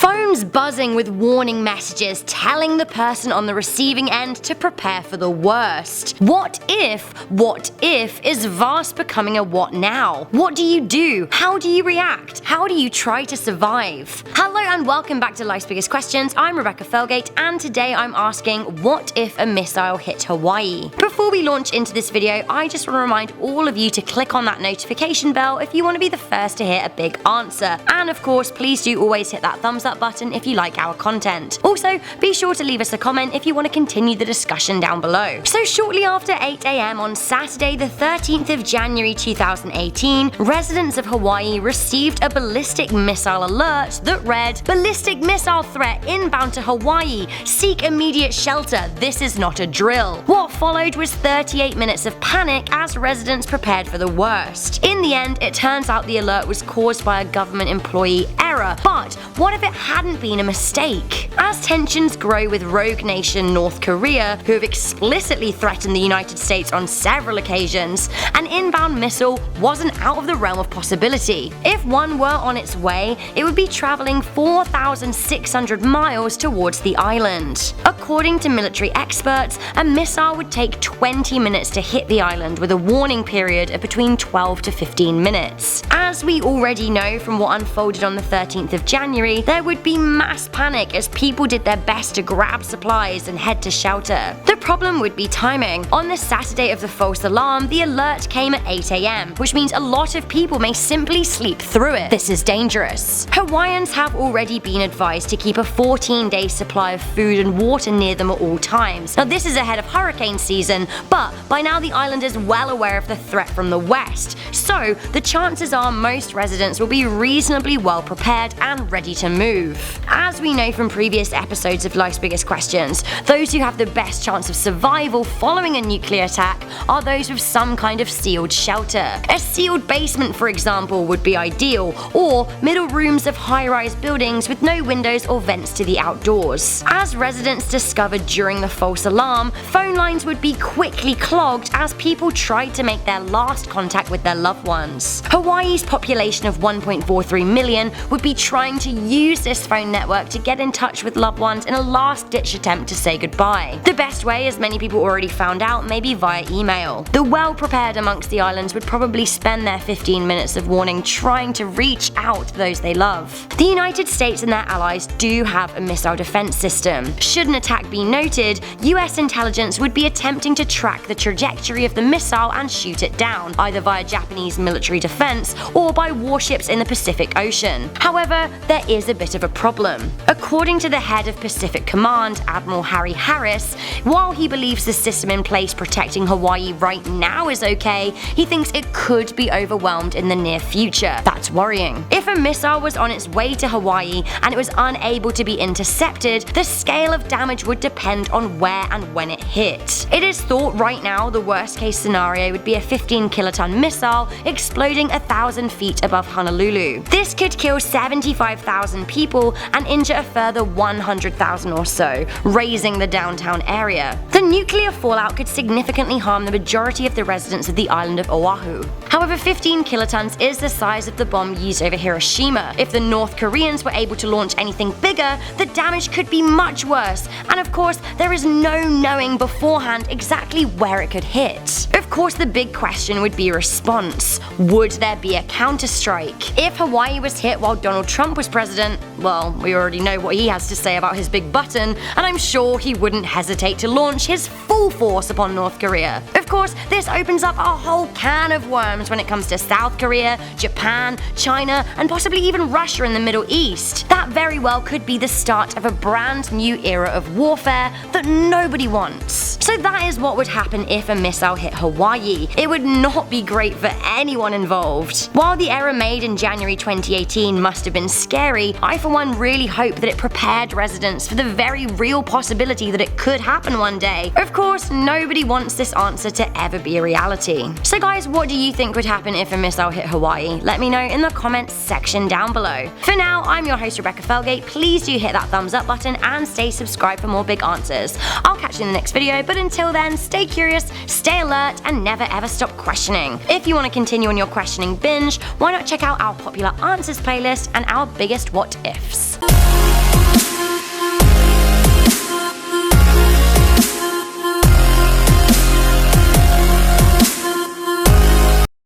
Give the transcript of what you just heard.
Phones buzzing with warning messages telling the person on the receiving end to prepare for the worst. What if is vast becoming a what now? What do you do? How do you react? How do you try to survive? Hello and welcome back to Life's Biggest Questions. I'm Rebecca Felgate and today I'm asking, what if a missile hit Hawaii? Before we launch into this video, I just want to remind all of you to click on that notification bell if you want to be the first to hear a big answer. And of course, please do always hit that thumbs up button if you like our content. Also, be sure to leave us a comment if you want to continue the discussion down below. So shortly after 8 AM on Saturday the 13th of January 2018, residents of Hawaii received a ballistic missile alert that read, "Ballistic missile threat inbound to Hawaii. Seek immediate shelter. This is not a drill." What followed was 38 minutes of panic as residents prepared for the worst. In the end, it turns out the alert was caused by a government employee error. But what if it hadn't been a mistake? As tensions grow with rogue nation North Korea, who have explicitly threatened the United States on several occasions, an inbound missile wasn't out of the realm of possibility. If one were on its way, it would be traveling 4,600 miles towards the island. According to military experts, a missile would take 20 minutes to hit the island with a warning period of between 12 to 15 minutes. As we already know from what unfolded on the 13th of January, there would be mass panic as people did their best to grab supplies and head to shelter. The problem would be timing. On the Saturday of the false alarm, the alert came at 8 AM, which means a lot of people may simply sleep through it. This is dangerous. Hawaiians have already been advised to keep a 14-day supply of food and water near them at all times. Now this is ahead of hurricane season, but by now the island is well aware of the threat from the west, so the chances are most residents will be reasonably well prepared and ready to move. As we know from previous episodes of Life's Biggest Questions, those who have the best chance of survival following a nuclear attack are those with some kind of sealed shelter. A sealed basement, for example, would be ideal, or middle rooms of high-rise buildings with no windows or vents to the outdoors. As residents discovered during the false alarm, phone lines would be quickly clogged as people tried to make their last contact with their loved ones. Hawaii's population of 1.43 million would be trying to use this phone network to get in touch with loved ones in a last-ditch attempt to say goodbye. The best way, as many people already found out, may be via email. The well-prepared amongst the islands would probably spend their 15 minutes of warning trying to reach out to those they love. The United States and their allies do have a missile defense system. Should an attack be noted, US intelligence would be attempting to track the trajectory of the missile and shoot it down, either via Japanese military defense or by warships in the Pacific Ocean. However, there is a bit of a problem. According to the head of Pacific Command, Admiral Harry Harris, while he believes the system in place protecting Hawaii right now is okay, he thinks it could be overwhelmed in the near future. That's worrying. If a missile was on its way to Hawaii and it was unable to be intercepted, the scale of damage would depend on where and when it hit. It is thought right now the worst case scenario would be a 15-kiloton missile exploding 1,000 feet above Honolulu. This could kill 75,000 people and injure a further 100,000 or so, razing the downtown area. The nuclear fallout could significantly harm the majority of the residents of the island of Oahu. However, 15 kilotons is the size of the bomb used over Hiroshima. If the North Koreans were able to launch anything bigger, the damage could be much worse, and of course, there is no knowing beforehand exactly where it could hit. Of course, the big question would be response. Would there be a counterstrike? If Hawaii was hit while Donald Trump was president, well, we already know what he has to say about his big button, and I'm sure he wouldn't hesitate to launch his full force upon North Korea. Of course, this opens up a whole can of worms when it comes to South Korea, Japan, China, and possibly even Russia in the Middle East. That very well could be the start of a brand new era of warfare that nobody wants. So that is what would happen if a missile hit Hawaii. It would not be great for anyone involved. While the error made in January 2018 must have been scary, I for one really hope that it prepared residents for the very real possibility that it could happen one day. Of course, nobody wants this answer to ever be a reality. So guys, what do you think would happen if a missile hit Hawaii? Let me know in the comments section down below. For now, I'm your host Rebecca Felgate. Please do hit that thumbs up button and stay subscribed for more big answers. I'll catch you in the next video, but until then, stay curious, stay alert, and never ever stop questioning. If you want to continue on your questioning binge, why not check out our popular answers playlist and our biggest what ifs.